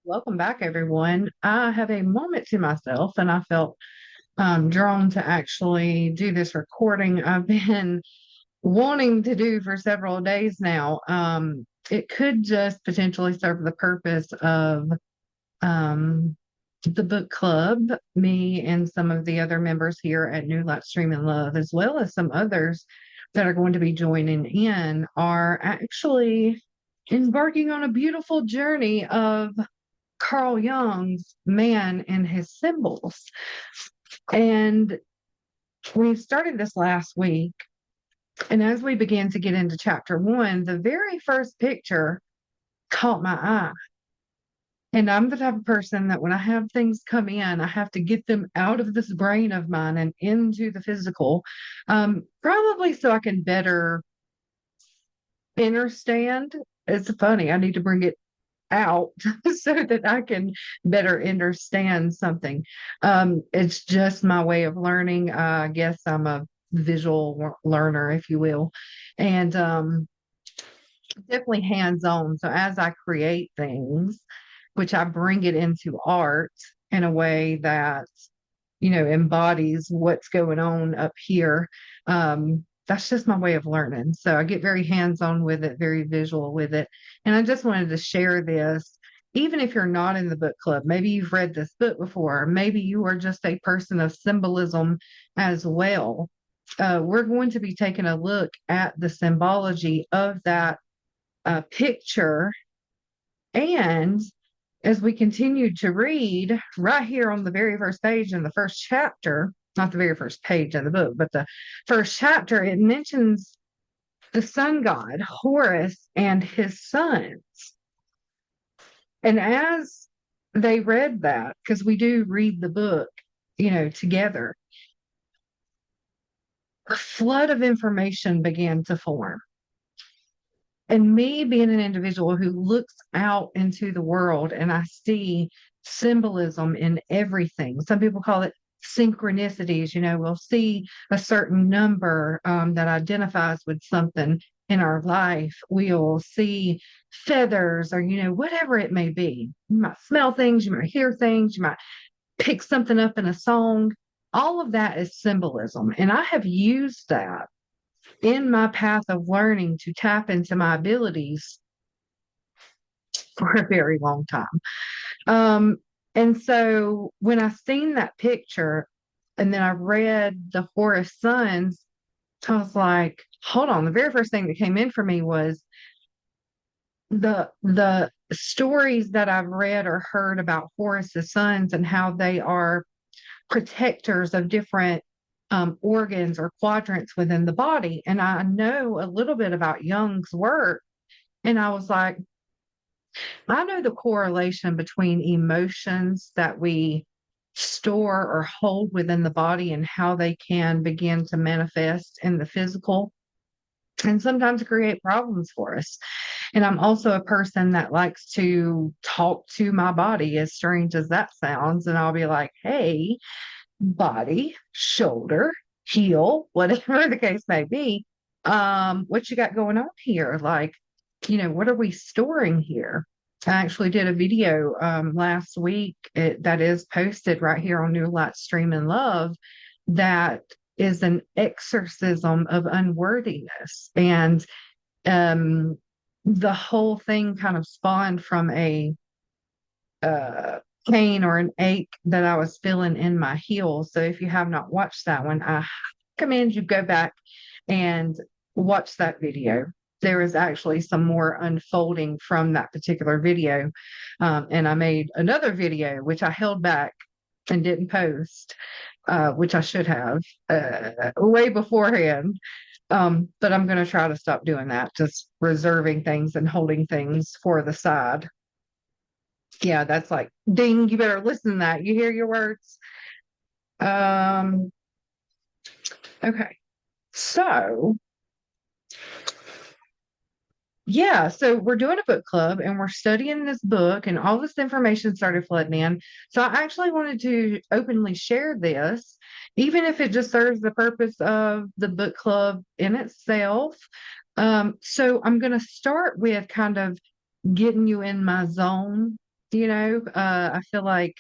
Welcome back, everyone. I have a moment to myself, and I felt drawn to actually do this recording. I've been wanting to do for several days now. It could just potentially serve the purpose of um, the book club, me and some of the other members here at New Light Stream and Love, as well as some others that are going to be joining in, are actually embarking on a beautiful journey of Carl Jung's Man and His Symbols. And we started this last week. And as we began to get into chapter one, the very first picture caught my eye. And I'm the type of person that when I have things come in, I have to get them out of this brain of mine and into the physical, probably so I can better understand. It's funny, I need to bring it out so that I can better understand something. It's just my way of learning. I guess I'm a visual learner, if you will, and definitely hands on. So as I create things, which I bring it into art in a way that embodies what's going on up here. That's just my way of learning. So I get very hands on with it, very visual with it. And I just wanted to share this. Even if you're not in the book club, maybe you've read this book before, maybe you are just a person of symbolism as well. We're going to be taking a look at the symbology of that picture. And as we continue to read right here on the very first page in the first chapter, not the very first page of the book, but the first chapter, it mentions the sun god, Horus, and his sons. And as they read that, because we do read the book, together, a flood of information began to form. And me being an individual who looks out into the world and I see symbolism in everything. Some people call it synchronicities. We'll see a certain number that identifies with something in our life. We'll see feathers or, whatever it may be. You might smell things, you might hear things, you might pick something up in a song. All of that is symbolism. And I have used that in my path of learning to tap into my abilities for a very long time. Um, and so when I seen that picture and then I read the Horus Sons, I was like, hold on. The very first thing that came in for me was the stories that I've read or heard about Horus's sons and how they are protectors of different organs or quadrants within the body. And I know a little bit about Jung's work. And I was like, I know the correlation between emotions that we store or hold within the body and how they can begin to manifest in the physical and sometimes create problems for us. And I'm also a person that likes to talk to my body, as strange as that sounds. And I'll be like, hey, body, shoulder, heel, whatever the case may be, what you got going on here? Like, what are we storing here? I actually did a video last week that is posted right here on New Light Stream and Love that is an exorcism of unworthiness. And the whole thing kind of spawned from a pain or an ache that I was feeling in my heel. So if you have not watched that one, I recommend you go back and watch that video. There is actually some more unfolding from that particular video. And I made another video, which I held back and didn't post, which I should have way beforehand. But I'm going to try to stop doing that, just reserving things and holding things for the side. Yeah, that's like, ding, you better listen to that. You hear your words. Um, okay. So, yeah, so we're doing a book club and we're studying this book, and all this information started flooding in. So I actually wanted to openly share this, even if it just serves the purpose of the book club in itself. So I'm going to start with kind of getting you in my zone I feel like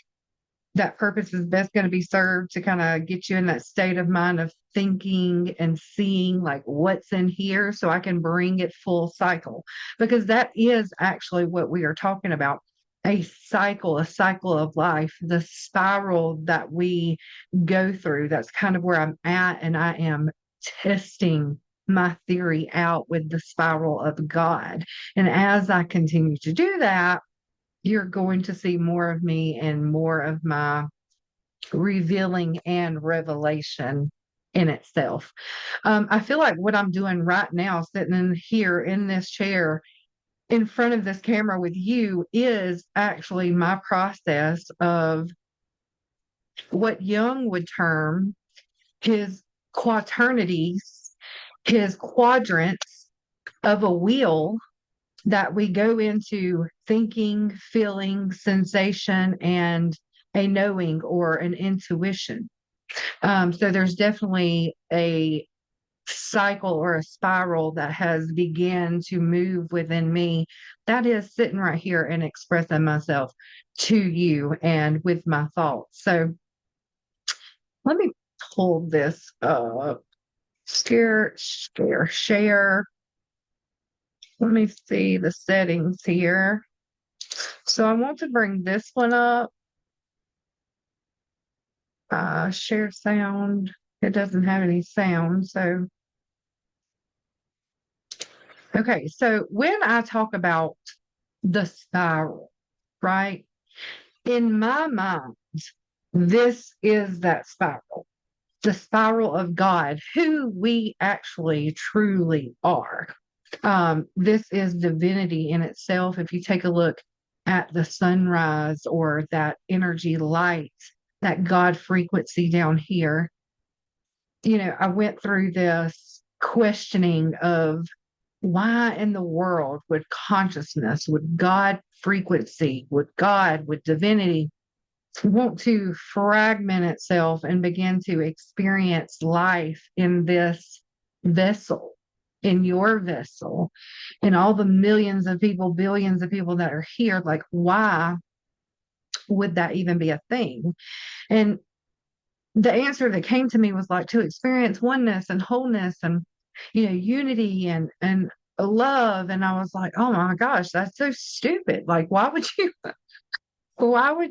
that purpose is best going to be served to kind of get you in that state of mind of thinking and seeing like what's in here so I can bring it full cycle. Because that is actually what we are talking about, a cycle of life, the spiral that we go through. That's kind of where I'm at. And I am testing my theory out with the spiral of God. And as I continue to do that, you're going to see more of me and more of my revealing and revelation in itself. I feel like what I'm doing right now, sitting in here in this chair in front of this camera with you, is actually my process of what Jung would term his quaternities, his quadrants of a wheel that we go into thinking, feeling, sensation, and a knowing or an intuition. So there's definitely a cycle or a spiral that has begun to move within me that is sitting right here and expressing myself to you and with my thoughts. So let me pull this up. Share. Let me see the settings here. So I want to bring this one up. Share sound. It doesn't have any sound. So, okay. So when I talk about the spiral, right? In my mind, this is that spiral, the spiral of God, who we actually truly are. This is divinity in itself. If you take a look at the sunrise or that energy light, that God frequency down here, I went through this questioning of why in the world would consciousness, would God frequency, would God, would divinity want to fragment itself and begin to experience life in this vessel, in your vessel, in all the millions of people, billions of people that are here? Like, why would that even be a thing? And the answer that came to me was like to experience oneness and wholeness and unity and love. And I was like, oh my gosh, that's so stupid. Like, why would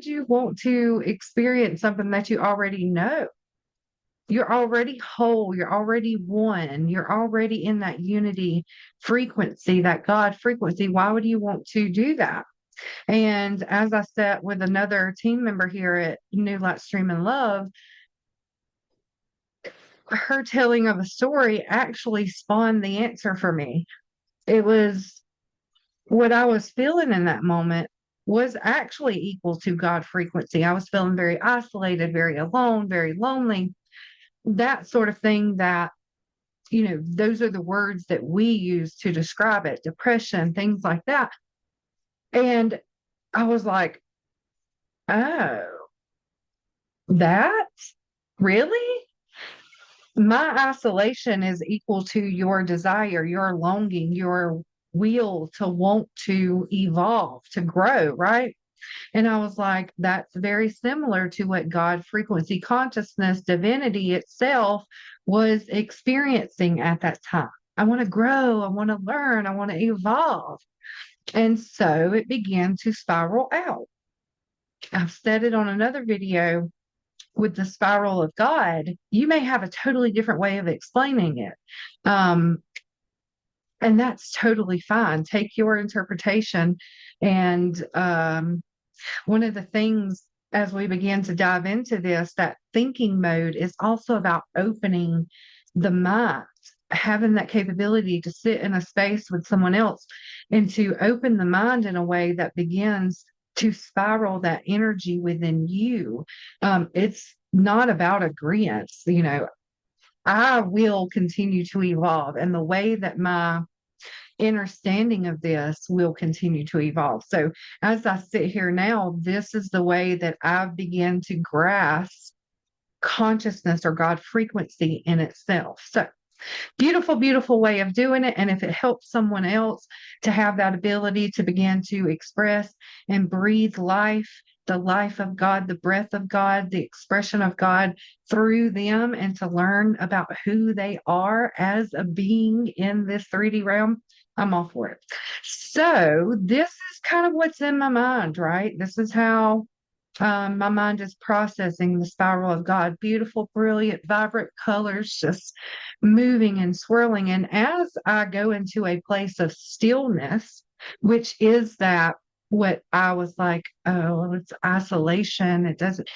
you want to experience something that you already know? You're already whole, you're already one, you're already in that unity frequency, that God frequency. Why would you want to do that? And as I sat with another team member here at New Light Stream and Love, her telling of a story actually spawned the answer for me. It was what I was feeling in that moment was actually equal to God frequency. I was feeling very isolated, very alone, very lonely, that sort of thing that, those are the words that we use to describe it, depression, things like that. And I was like, oh, that really? My isolation is equal to your desire, your longing, your will to want to evolve, to grow, right? And I was like, that's very similar to what God frequency, consciousness, divinity itself was experiencing at that time. I want to grow, I want to learn, I want to evolve. And so it began to spiral out. I've said it on another video with the spiral of God. You may have a totally different way of explaining it. And that's totally fine. Take your interpretation. And one of the things as we begin to dive into this, that thinking mode is also about opening the mind, having that capability to sit in a space with someone else and to open the mind in a way that begins to spiral that energy within you. It's not about agreement. I will continue to evolve, and the way that my understanding of this will continue to evolve. So as I sit here now, this is the way that I've begun to grasp consciousness or God frequency in itself. So Beautiful, beautiful way of doing it. And if it helps someone else to have that ability to begin to express and breathe life, the life of God, the breath of God, the expression of God through them, and to learn about who they are as a being in this 3D realm, I'm all for it. So, this is kind of what's in my mind, right? This is how my mind is processing the spiral of God. Beautiful, brilliant, vibrant colors just moving and swirling. And as I go into a place of stillness, which is that what I was like, oh, it's isolation. It doesn't,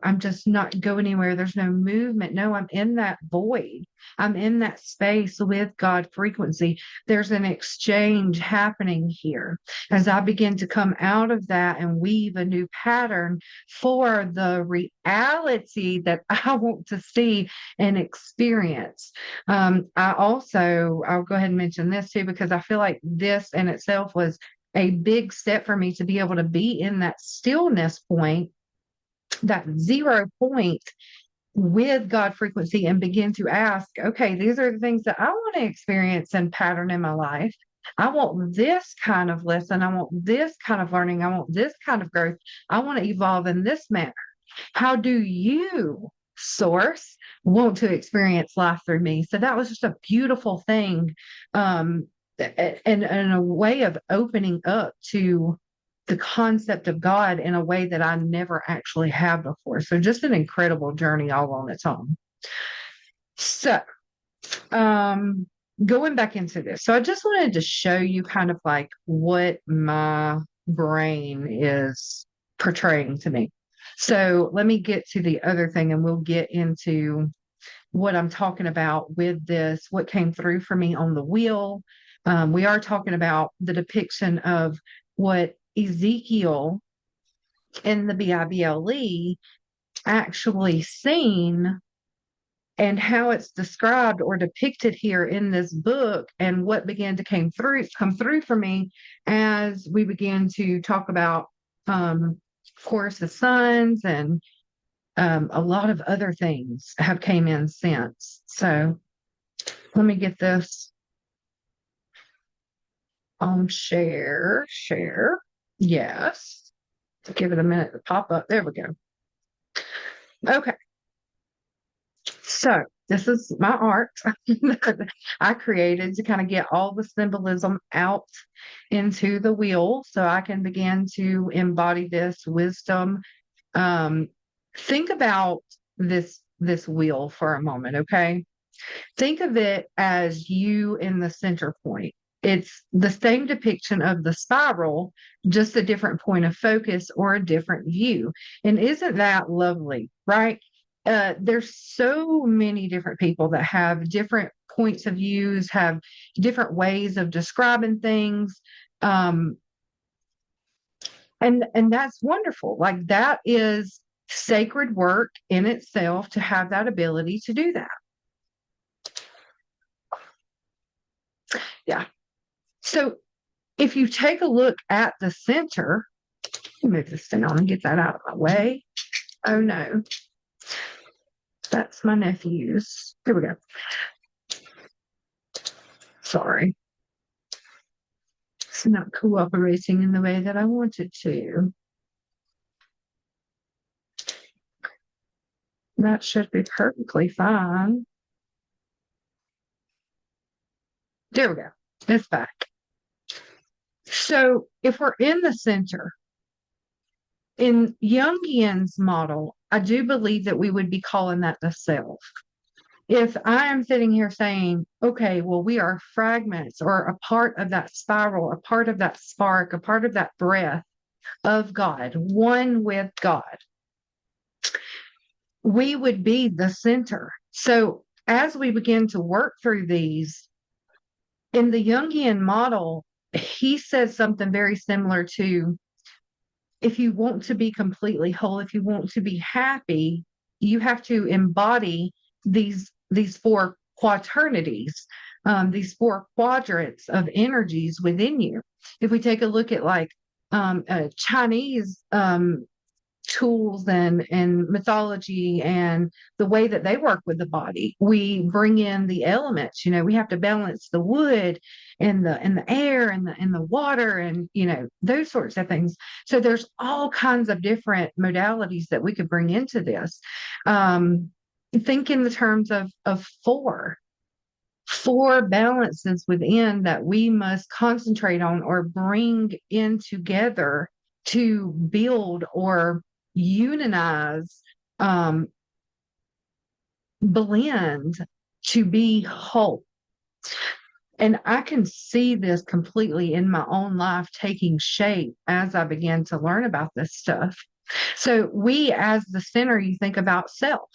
I'm just not going anywhere. There's no movement. No, I'm in that void. I'm in that space with God frequency. There's an exchange happening here. As I begin to come out of that and weave a new pattern for the reality that I want to see and experience. I'll go ahead and mention this too, because I feel like this in itself was a big step for me to be able to be in that stillness point, that 0 point with God frequency, and begin to ask, okay, these are the things that I want to experience and pattern in my life. I want this kind of lesson. I want this kind of learning. I want this kind of growth. I want to evolve in this manner. How do you, source, want to experience life through me? So that was just a beautiful thing. And a way of opening up to the concept of God in a way that I never actually have before. So just an incredible journey all on its own. So going back into this. So I just wanted to show you kind of like what my brain is portraying to me. So let me get to the other thing, and we'll get into what I'm talking about with this, what came through for me on the wheel. We are talking about the depiction of what Ezekiel in the Bible actually seen, and how it's described or depicted here in this book, and what began to come through for me as we began to talk about, of course, the sons, and a lot of other things have came in since. So let me get this on share. Yes. Give it a minute to pop up. There we go. Okay. So this is my art that I created to kind of get all the symbolism out into the wheel so I can begin to embody this wisdom. Think about this wheel for a moment, okay? Think of it as you in the center point. It's the same depiction of the spiral, just a different point of focus or a different view. And isn't that lovely, right? There's so many different people that have different points of views, have different ways of describing things. And that's wonderful. Like, that is sacred work in itself to have that ability to do that. Yeah. So if you take a look at the center, move this thing on and get that out of my way. Oh no. That's my nephew's. Here we go. Sorry. It's not cooperating in the way that I wanted to. That should be perfectly fine. There we go. It's back. So if we're in the center, in Jungian's model, I do believe that we would be calling that the self. If I am sitting here saying, okay, well, we are fragments or a part of that spiral, a part of that spark, a part of that breath of God, one with God, we would be the center. So as we begin to work through these, in the Jungian model, he says something very similar to, if you want to be completely whole, if you want to be happy, you have to embody these four quaternities, these four quadrants of energies within you. If we take a look at like a Chinese tools and mythology and the way that they work with the body. We bring in the elements, we have to balance the wood and the air and the water and those sorts of things. So there's all kinds of different modalities that we could bring into this. Think in the terms of four balances within that we must concentrate on or bring in together to build or unionize, blend to be whole. And I can see this completely in my own life taking shape as I began to learn about this stuff. So we, as the center, you think about self,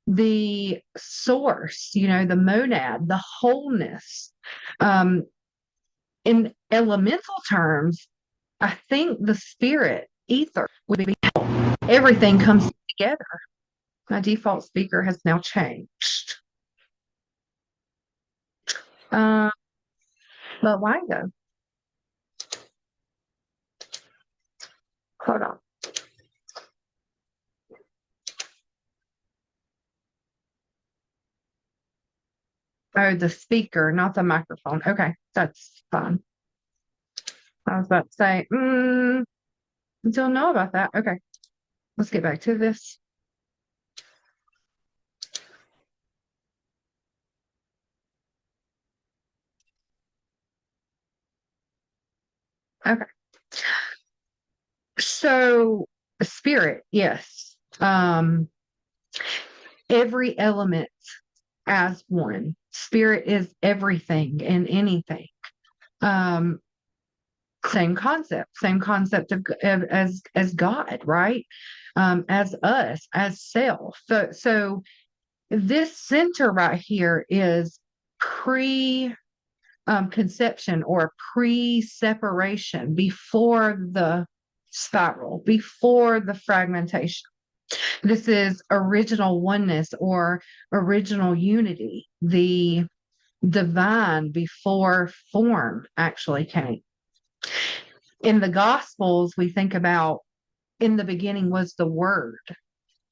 the source, the monad, the wholeness. In elemental terms, I think the spirit, ether, would be everything comes together. My default speaker has now changed. But why though? Hold on. Oh, the speaker, not the microphone. Okay, that's fine. I was about to say, I don't know about that. Okay, let's get back to this. Okay. So, spirit, yes. Every element as one. Spirit is everything and anything. Same concept of as God, right? As us, as self. So this center right here is conception or pre-separation, before the spiral, before the fragmentation. This is original oneness or original unity, the divine before form actually came. In the Gospels, we think about in the beginning was the Word,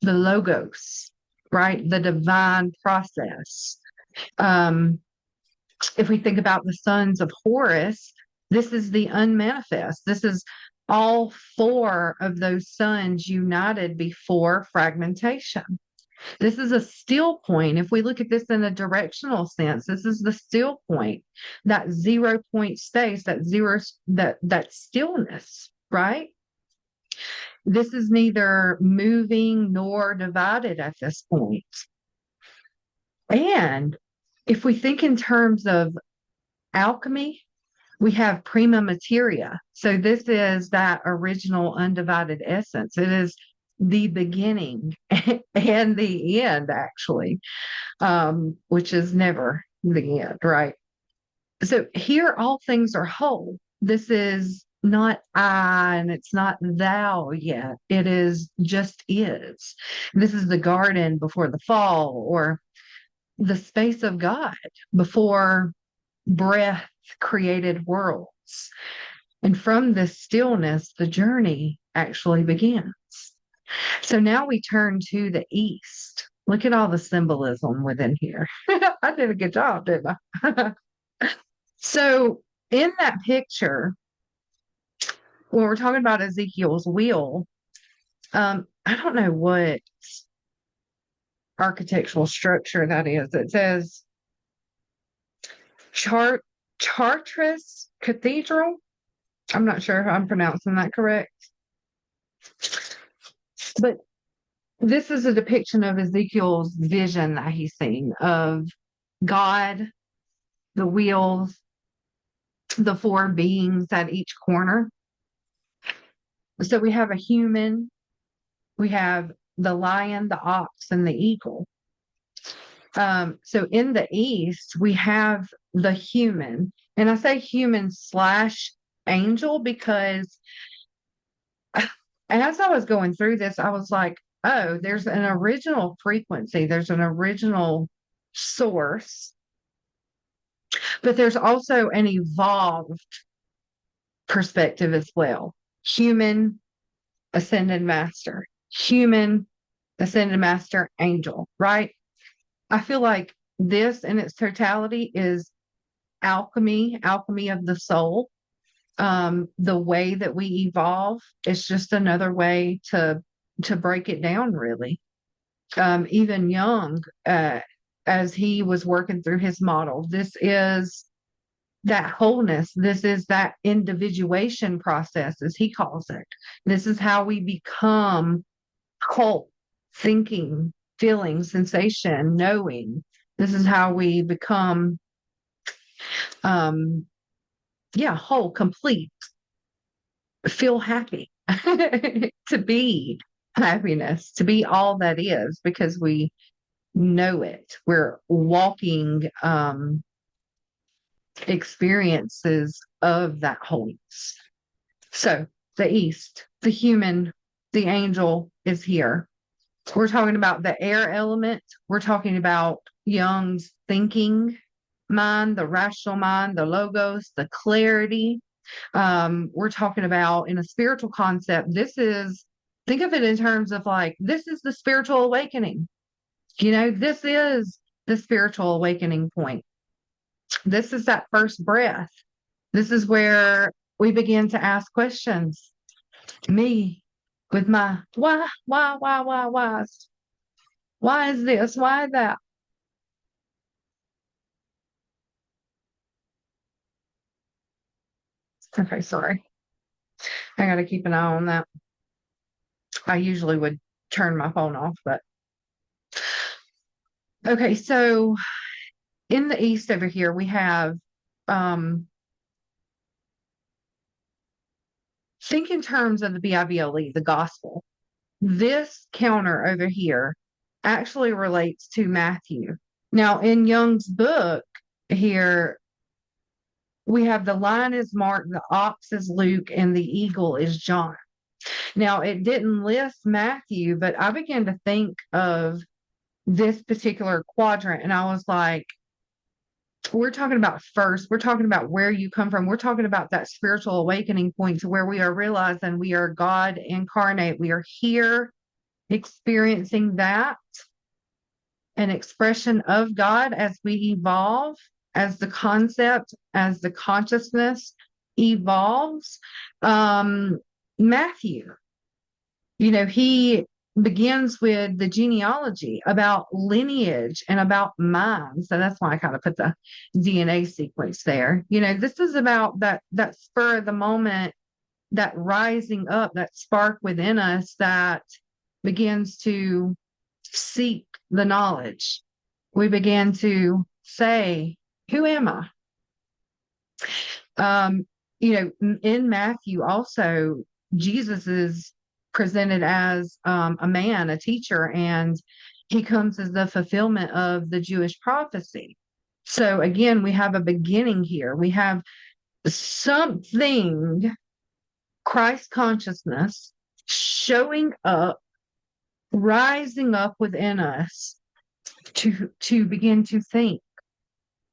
the Logos, right? The divine process. If we think about the sons of Horus, this is the unmanifest. This is all four of those sons united before fragmentation. This is a still point. If we look at this in a directional sense, this is the still point, that 0 point space, that stillness, right? This is neither moving nor divided at this point. And if we think in terms of alchemy, we have prima materia. So this is that original undivided essence. It is the beginning and the end, actually, which is never the end, right? So here, all things are whole. This is not I and it's not thou yet. It is just is. This is the garden before the fall, or the space of God before breath created worlds. And from this stillness, the journey actually begins. So now we turn to the east. Look at all the symbolism within here. I did a good job, didn't I? So in that picture, when we're talking about Ezekiel's wheel, I don't know what architectural structure that is. It says Chartres Cathedral. I'm not sure if I'm pronouncing that correct. But this is a depiction of Ezekiel's vision that he's seen of God, the wheels, the four beings at each corner. So we have a human, we have the lion, the ox, and the eagle. So in the east, we have the human, and I say human / angel because as I was going through this, I was like, oh, there's an original frequency, there's an original source, but there's also an evolved perspective as well. Human, ascended master, human, ascended master, angel, right? I feel like this in its totality is alchemy of the soul. The way that we evolve is just another way to break it down, really. Even Jung, as he was working through his model, this is that wholeness. This is that individuation process, as he calls it. This is how we become whole, thinking, feeling, sensation, knowing. This is how we become, um, yeah, whole, complete, feel happy, to be happiness, to be all that is, because we know it. We're walking experiences of that wholeness. So the East, the human, the angel is here. We're talking about the air element. We're talking about Jung's thinking mind, the rational mind, the logos, the clarity. We're talking about in a spiritual concept, think of it in terms of like, this is the spiritual awakening. This is the spiritual awakening point. This is that first breath. This is where we begin to ask questions. Me with my why? Why is this? Why is that? Okay, sorry. I got to keep an eye on that. I usually would turn my phone off, but okay. So in the East over here, we have, um, think in terms of the Bible, the gospel. This counter over here actually relates to Matthew. Now, in Jung's book here, we have the lion is Mark, the ox is Luke, and the eagle is John. Now, it didn't list Matthew, but I began to think of this particular quadrant, and I was like, we're talking about first, we're talking about where you come from. We're talking about that spiritual awakening point to where we are realizing we are God incarnate. We are here experiencing that, an expression of God as we evolve, as the concept, as the consciousness evolves. Matthew, he begins with the genealogy about lineage and about mind. So that's why I kind of put the DNA sequence there. This is about that spur of the moment, that rising up, that spark within us that begins to seek the knowledge. We began to say, who am I? In Matthew also, Jesus is presented as a man, a teacher, and he comes as the fulfillment of the Jewish prophecy. So again, we have a beginning here. We have something, Christ consciousness, showing up, rising up within us to begin to think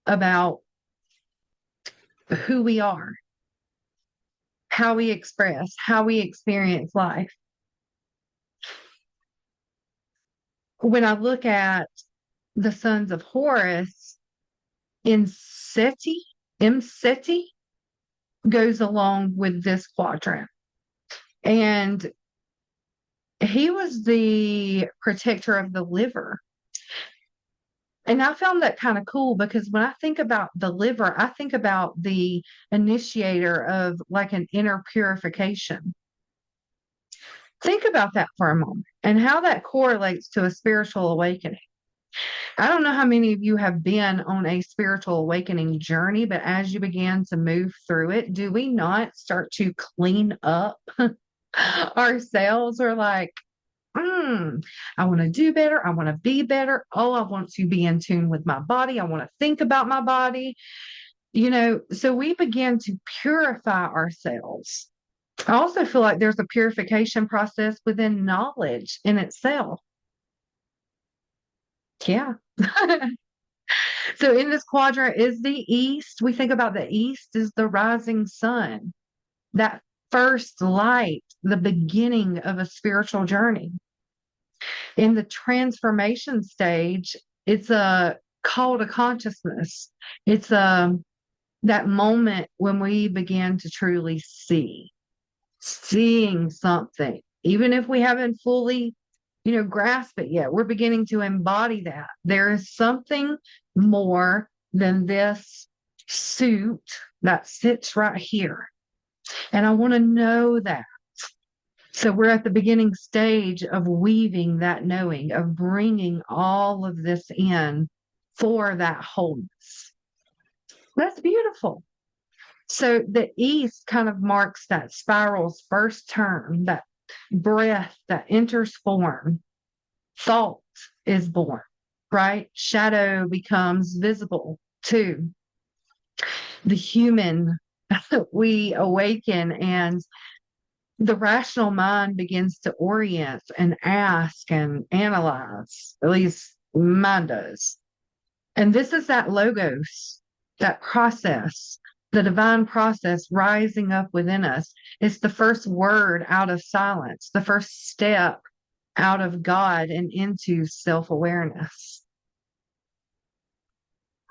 about who we are, how we express, how we experience life. When I look at the sons of Horus, INcension goes along with this quadrant. And he was the protector of the liver. And I found that kind of cool because when I think about the liver, I think about the initiator of like an inner purification. Think about that for a moment and how that correlates to a spiritual awakening. I don't know how many of you have been on a spiritual awakening journey, but as you begin to move through it, do we not start to clean up ourselves? Or like, I want to do better. I want to be better. Oh, I want to be in tune with my body. I want to think about my body. So we begin to purify ourselves. I also feel like there's a purification process within knowledge in itself. Yeah. So in this quadrant is the East. We think about the East as the rising sun, that first light, the beginning of a spiritual journey. In the transformation stage, it's a call to consciousness. It's that moment when we begin to truly seeing something, even if we haven't fully, grasp it yet. We're beginning to embody that. There is something more than this suit that sits right here. And I want to know that. So we're at the beginning stage of weaving that knowing, of bringing all of this in for that wholeness. That's beautiful. So the east kind of marks that spiral's first turn, that breath that enters form. Thought is born, right? Shadow becomes visible too. The human, we awaken, and the rational mind begins to orient and ask and analyze. At least mine does. And this is that logos, that process, the divine process rising up within us. It's the first word out of silence, the first step out of God and into self-awareness.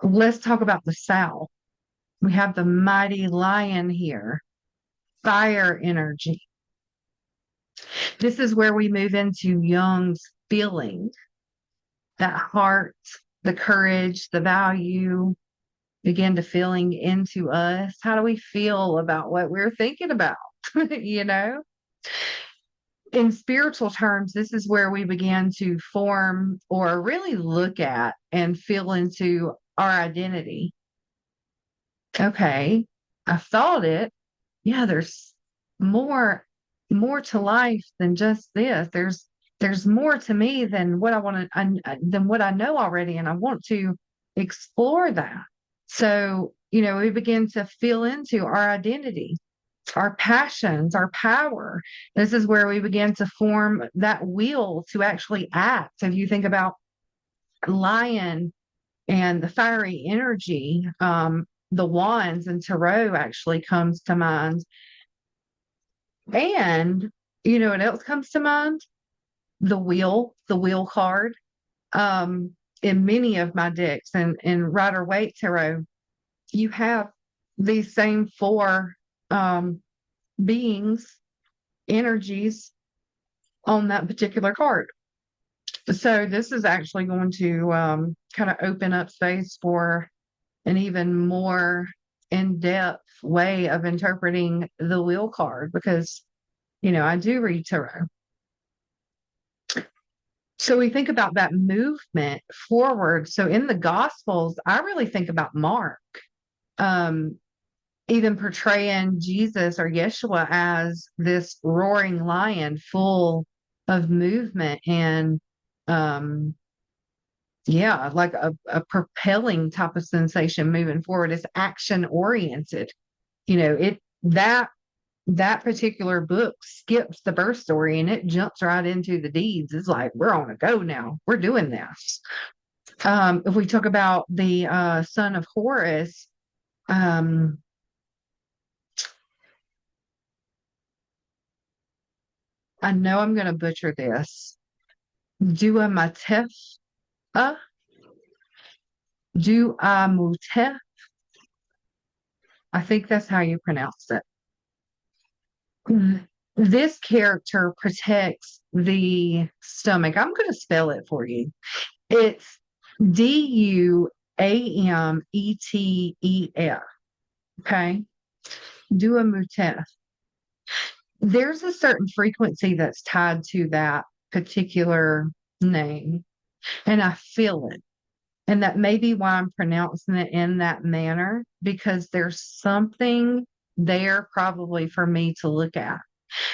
Let's talk about the South. We have the mighty lion here, fire energy. This is where we move into Jung's feeling, that heart, the courage, the value begin to feeling into us. How do we feel about what we're thinking about? you know? In spiritual terms, this is where we began to form or really look at and feel into our identity. Okay, I thought it. Yeah, there's more to life than just this. There's more to me than what I want to than what I know already, and I want to explore that. So, we begin to feel into our identity, our passions, our power. This is where we begin to form that will to actually act. If you think about lion and the fiery energy, the wands and tarot actually comes to mind. And what else comes to mind? The wheel card. In many of my decks and in Rider-Waite tarot, you have these same four beings, energies on that particular card. So this is actually going to kind of open up space for an even more in-depth way of interpreting the wheel card, because I do read tarot. So we think about that movement forward. So in the Gospels, I really think about Mark, even portraying Jesus or Yeshua as this roaring lion full of movement and, like a propelling type of sensation moving forward. It's action oriented. That particular book skips the birth story and it jumps right into the deeds. It's like, we're on a go now. We're doing this. If we talk about the son of Horus, I know I'm going to butcher this. Duamutef, Duamutef. I think that's how you pronounce it. This character protects the stomach. I'm going to spell it for you. It's Duametef. Okay. Duamutef. There's a certain frequency that's tied to that particular name, and I feel it. And that may be why I'm pronouncing it in that manner, because there's something there probably for me to look at.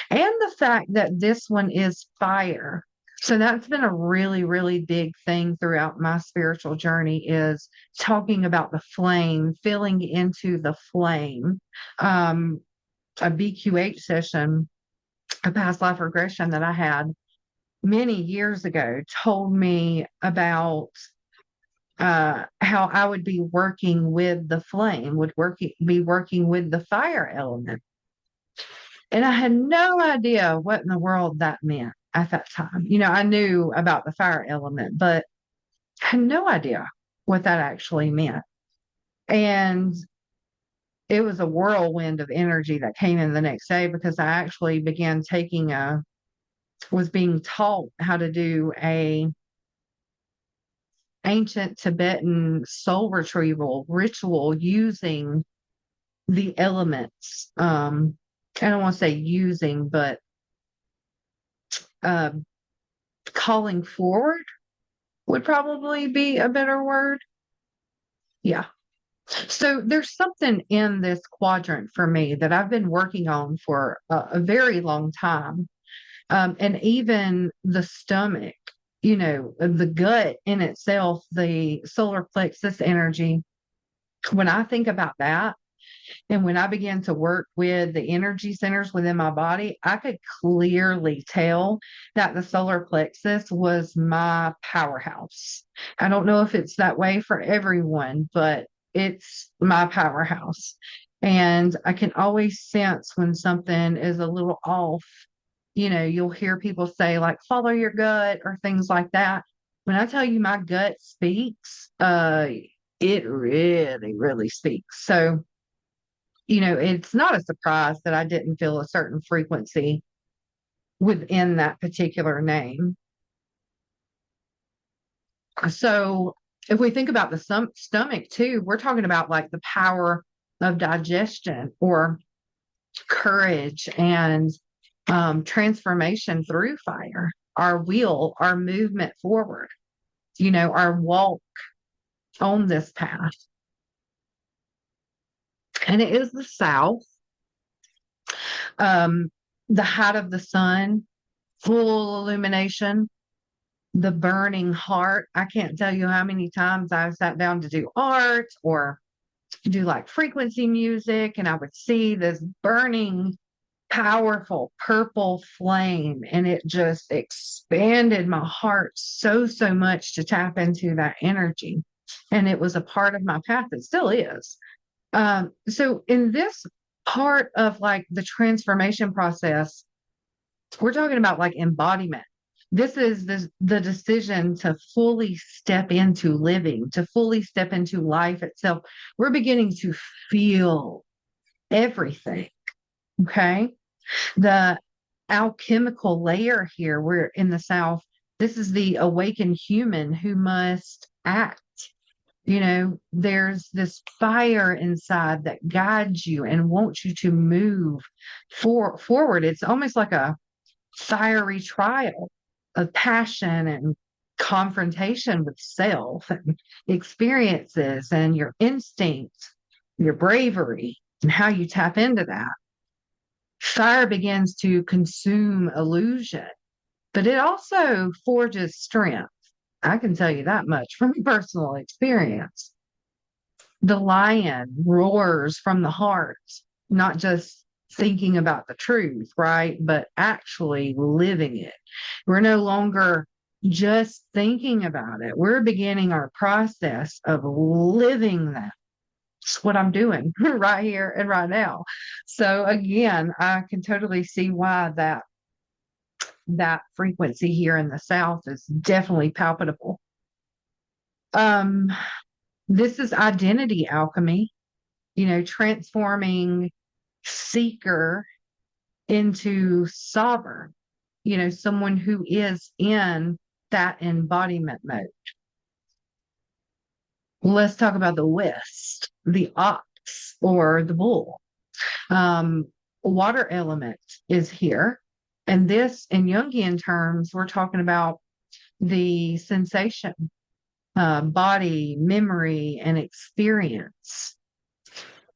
And the fact that this one is fire. So that's been a really, really big thing throughout my spiritual journey, is talking about the flame, feeling into the flame. A BQH session, a past life regression that I had many years ago, told me about how I would be working with the flame, be working with the fire element. And I had no idea what in the world that meant at that time. I knew about the fire element, but had no idea what that actually meant. And it was a whirlwind of energy that came in the next day because I actually began was being taught how to do a ancient Tibetan soul retrieval ritual using the elements. I don't want to say using, but uh, calling forward would probably be a better word. Yeah. So there's something in this quadrant for me that I've been working on for a very long time. And even the stomach, the gut in itself, the solar plexus energy. When I think about that, and when I began to work with the energy centers within my body, I could clearly tell that the solar plexus was my powerhouse. I don't know if it's that way for everyone, but it's my powerhouse. And I can always sense when something is a little off. You'll hear people say, like, follow your gut or things like that. When I tell you my gut speaks, it really, really speaks. So, it's not a surprise that I didn't feel a certain frequency within that particular name. So if we think about the stomach too, we're talking about like the power of digestion or courage and transformation through fire, our will, our movement forward, our walk on this path. And it is the South, the height of the sun, full illumination, the burning heart. I can't tell you how many times I've sat down to do art or do like frequency music, and I would see this burning, powerful purple flame, and it just expanded my heart so, so much to tap into that energy. And it was a part of my path. It still is. So in this part of like the transformation process, we're talking about like embodiment. This is the decision to fully step into living, to fully step into life itself. We're beginning to feel everything. Okay. The alchemical layer here, we're in the South. This is the awakened human who must act. There's this fire inside that guides you and wants you to move forward. It's almost like a fiery trial of passion and confrontation with self and experiences and your instincts, your bravery, and how you tap into that. Fire begins to consume illusion, but it also forges strength. I can tell you that much from personal experience. The lion roars from the heart, not just thinking about the truth, right? But actually living it. We're no longer just thinking about it. We're beginning our process of living that. It's what I'm doing right here and right now. So again, I can totally see why that frequency here in the South is definitely palpable. This is identity alchemy, transforming seeker into sovereign, someone who is in that embodiment mode. Let's talk about the West, the ox or the bull. Water element is here. And this, in Jungian terms, we're talking about the sensation, body, memory, and experience.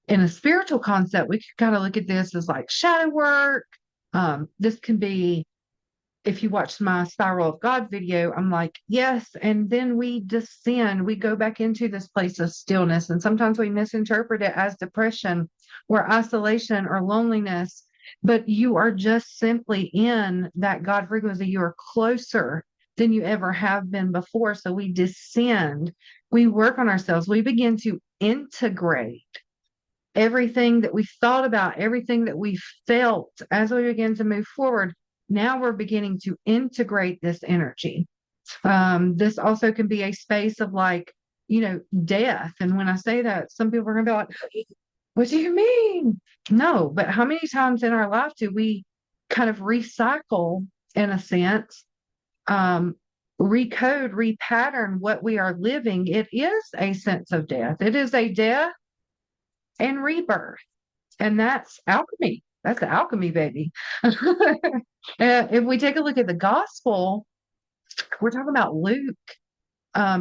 In a spiritual concept, we could kind of look at this as like shadow work. This can be, if you watch my Spiral of God video, I'm like, yes. And then we descend, we go back into this place of stillness. And sometimes we misinterpret it as depression or isolation or loneliness, but you are just simply in that God frequency. You are closer than you ever have been before. So we descend, we work on ourselves, we begin to integrate everything that we thought about, everything that we felt as we begin to move forward, now we're beginning to integrate this energy. This also can be a space of like, death. And when I say that, some people are going to be like, what do you mean? No, but how many times in our life do we kind of recycle, in a sense, recode, repattern what we are living? It is a sense of death. It is a death and rebirth. And that's alchemy. That's the alchemy, baby. If we take a look at the gospel, we're talking about Luke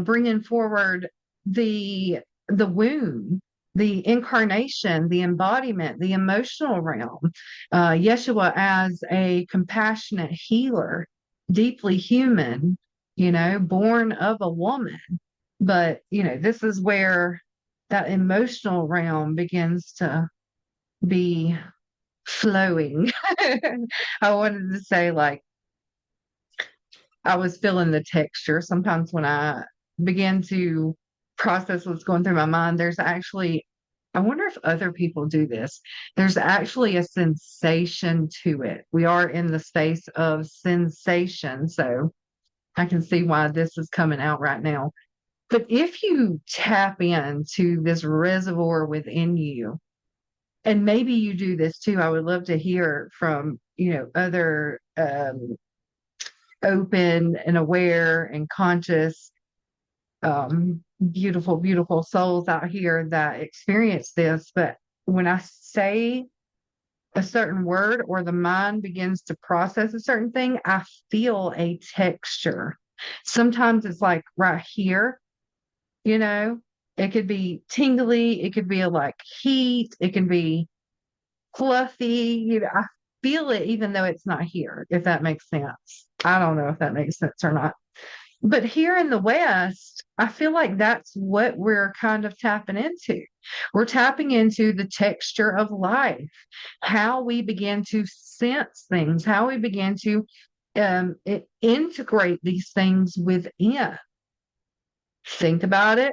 bringing forward the womb, the incarnation, the embodiment, the emotional realm. Yeshua as a compassionate healer, deeply human, born of a woman. But, this is where that emotional realm begins to be flowing. I wanted to say, like, I was feeling the texture. Sometimes when I begin to process what's going through my mind, there's actually, I wonder if other people do this. There's actually a sensation to it. We are in the space of sensation. So I can see why this is coming out right now. But if you tap into this reservoir within you, and maybe you do this too, I would love to hear from, other open and aware and conscious, beautiful, beautiful souls out here that experience this. But when I say a certain word or the mind begins to process a certain thing, I feel a texture. Sometimes it's like right here, it could be tingly, it could be like heat, it can be fluffy. I feel it even though it's not here, if that makes sense. I don't know if that makes sense or not. But here in the West, I feel like that's what we're kind of tapping into. We're tapping into the texture of life, how we begin to sense things, how we begin to integrate these things within. Think about it,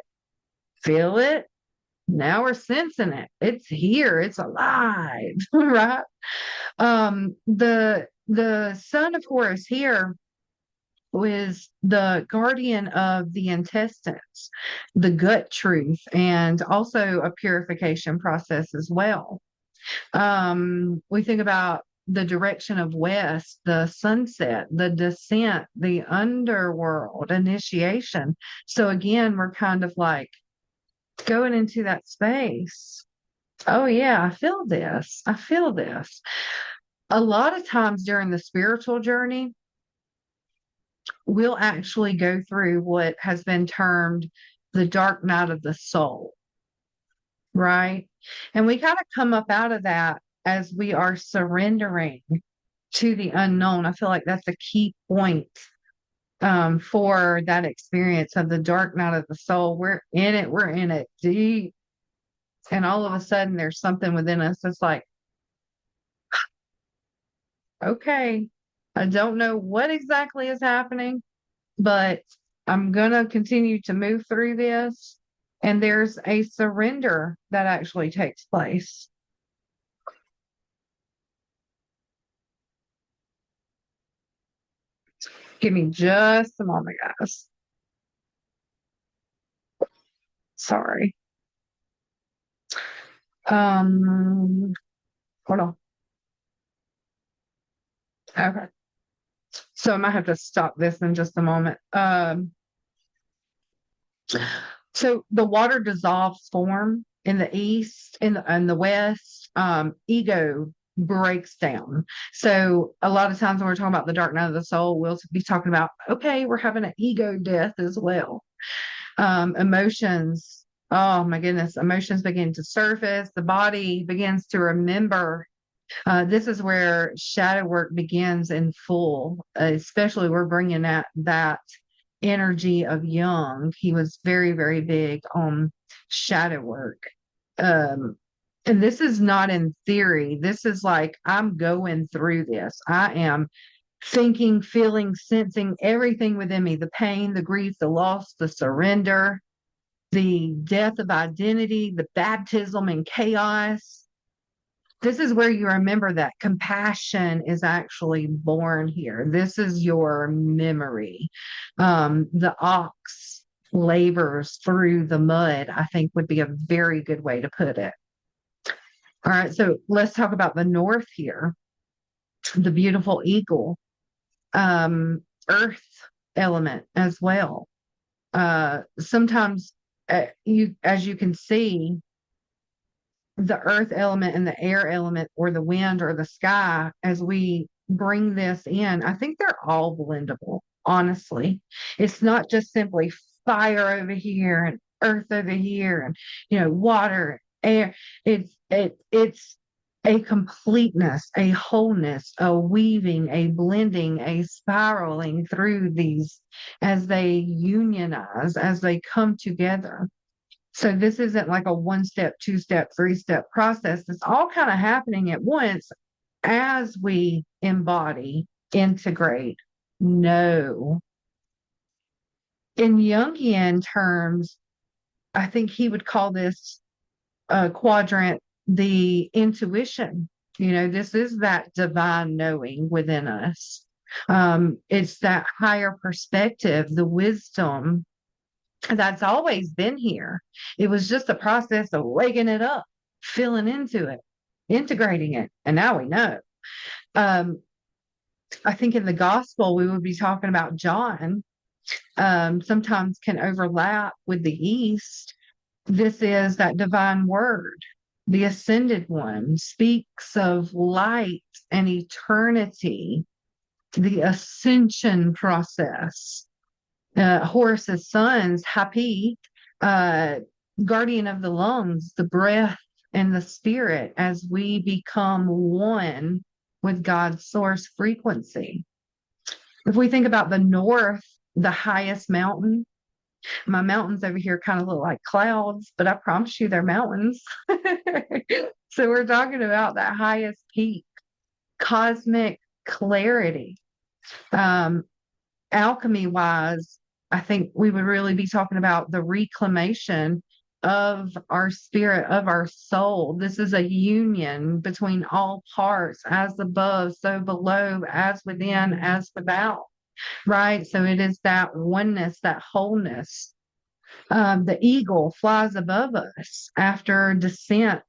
feel it. Now we're sensing it. It's here. It's alive, right? The son of Horus here was the guardian of the intestines, the gut truth, and also a purification process as well. We think about the direction of west, the sunset, the descent, the underworld, initiation. So again, we're kind of like going into that space. Oh yeah, I feel this. I feel this. A lot of times during the spiritual journey, we'll actually go through what has been termed the dark night of the soul, right? And we kind of come up out of that as we are surrendering to the unknown. I feel like that's a key point for that experience of the dark night of the soul. We're in it deep. And all of a sudden, there's something within us that's like, okay, I don't know what exactly is happening, but I'm going to continue to move through this. And there's a surrender that actually takes place. Give me just a moment, guys. Sorry. Hold on. Okay. So I might have to stop this in just a moment. So the water dissolves form in the east, in the west, ego breaks down. So a lot of times when we're talking about the dark night of the soul, we'll be talking about, okay, we're having an ego death as well. Emotions, oh my goodness, emotions begin to surface. The body begins to remember. This is where shadow work begins in full, especially we're bringing that energy of Jung. He was very, very big on shadow work. And this is not in theory. This is like, I'm going through this. I am thinking, feeling, sensing everything within me, the pain, the grief, the loss, the surrender. the death of identity, the baptism and chaos. This is where you remember that compassion is actually born here. This is your memory. The ox labors through the mud, I think would be a very good way to put it. All right, so let's talk about the north here. The beautiful eagle, earth element as well. Sometimes as you can see, the earth element and the air element or the wind or the sky, as we bring this in, I think they're all blendable, honestly. It's not just simply fire over here and earth over here and, water, air. It's a completeness, a wholeness, a weaving, a blending, a spiraling through these as they unionize, as they come together. So this isn't like a 1-step, 2-step, 3-step process. It's all kind of happening at once as we embody, integrate, know. In Jungian terms, I think he would call this quadrant the intuition. This is that divine knowing within us. It's that higher perspective, the wisdom that's always been here. It was just a process of waking it up, filling into it, integrating it, and now we know. I think in the gospel, we would be talking about John, sometimes can overlap with the East. This is that divine word. The ascended one speaks of light and eternity, the ascension process. Horus's sons, Hapi, guardian of the lungs, the breath and the spirit, as we become one with God's source frequency. If we think about the north, the highest mountain, my mountains over here kind of look like clouds, but I promise you they're mountains. So we're talking about that highest peak, cosmic clarity. Alchemy wise, I think we would really be talking about the reclamation of our spirit, of our soul. This is a union between all parts, as above, so below, as within, as without, right? So it is that oneness, that wholeness. The eagle flies above us after descent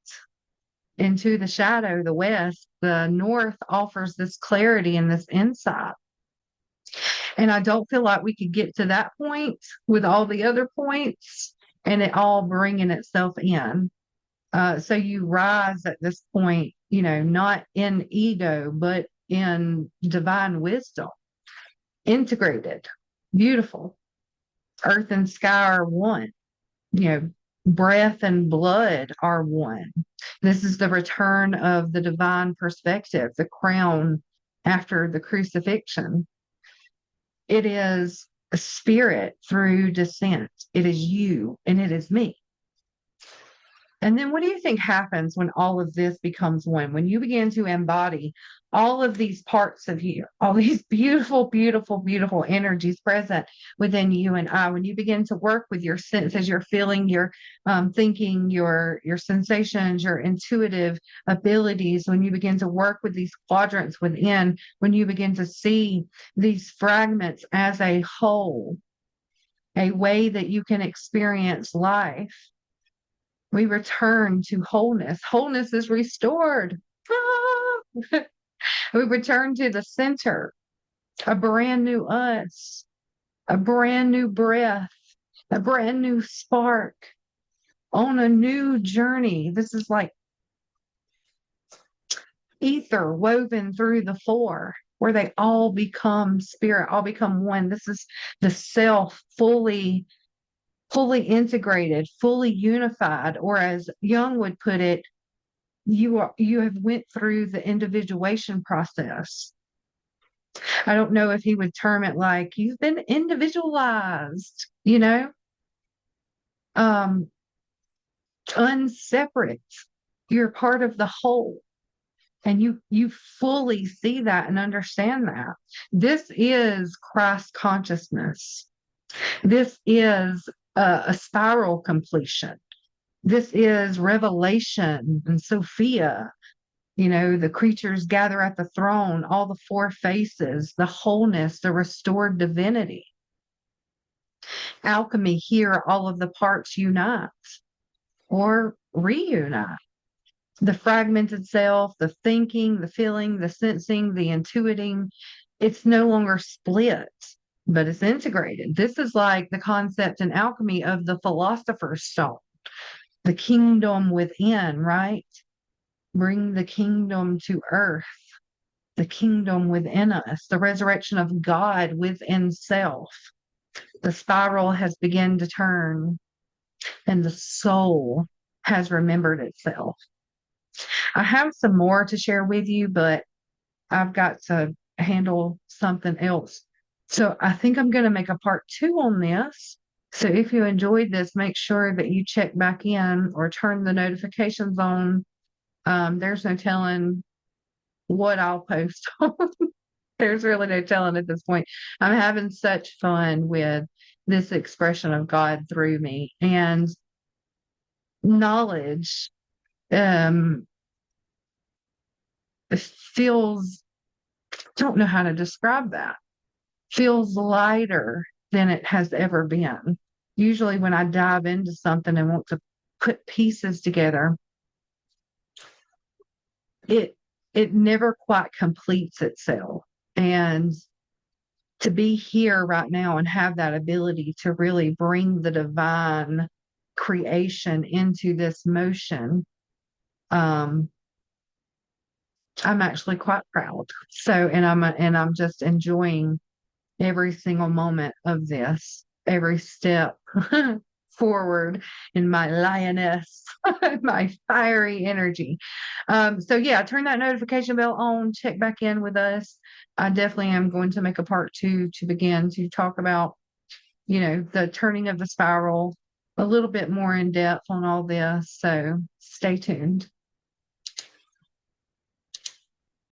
into the shadow, the west. The north offers this clarity and this insight. And I don't feel like we could get to that point with all the other points and it all bringing itself in. So you rise at this point, not in ego, but in divine wisdom, integrated, beautiful. Earth and sky are one, breath and blood are one. This is the return of the divine perspective, the crown after the crucifixion. It is a spirit through descent. It is you and it is me. And then what do you think happens when all of this becomes one? When you begin to embody all of these parts of you, all these beautiful, beautiful, beautiful energies present within you and I, when you begin to work with your senses, your feeling, your thinking, your sensations, your intuitive abilities, when you begin to work with these quadrants within, when you begin to see these fragments as a whole, a way that you can experience life, we return to wholeness. Wholeness is restored. We return to the center, a brand new us, a brand new breath, a brand new spark on a new journey. This is like ether woven through the four, where they all become spirit, all become one. This is the self fully integrated, fully unified, or as Jung would put it, you have went through the individuation process. I don't know if he would term it like you've been individualized, unseparate. You're part of the whole. And you fully see that and understand that. This is Christ consciousness. This is a spiral completion. This is Revelation and Sophia. The creatures gather at the throne, all the four faces, the wholeness, the restored divinity. Alchemy here, all of the parts unite or reunite. The fragmented self, the thinking, the feeling, the sensing, the intuiting, it's no longer split, but it's integrated. This is like the concept in alchemy of the philosopher's stone, the kingdom within, right? Bring the kingdom to earth, the kingdom within us, the resurrection of God within self. The spiral has begun to turn, and the soul has remembered itself. I have some more to share with you, but I've got to handle something else. So I think I'm going to make a part 2 on this. So if you enjoyed this, make sure that you check back in or turn the notifications on. There's no telling what I'll post on. There's really no telling at this point. I'm having such fun with this expression of God through me, and knowledge feels, don't know how to describe that, feels lighter than it has ever been. Usually when I dive into something and want to put pieces together, it never quite completes itself. And to be here right now and have that ability to really bring the divine creation into this motion, I'm actually quite proud. So, and I'm just enjoying every single moment of this, every step forward in my lioness, my fiery energy. So yeah, turn that notification bell on, check back in with us. I definitely am going to make a part 2 to begin to talk about, the turning of the spiral a little bit more in depth on all this. So stay tuned.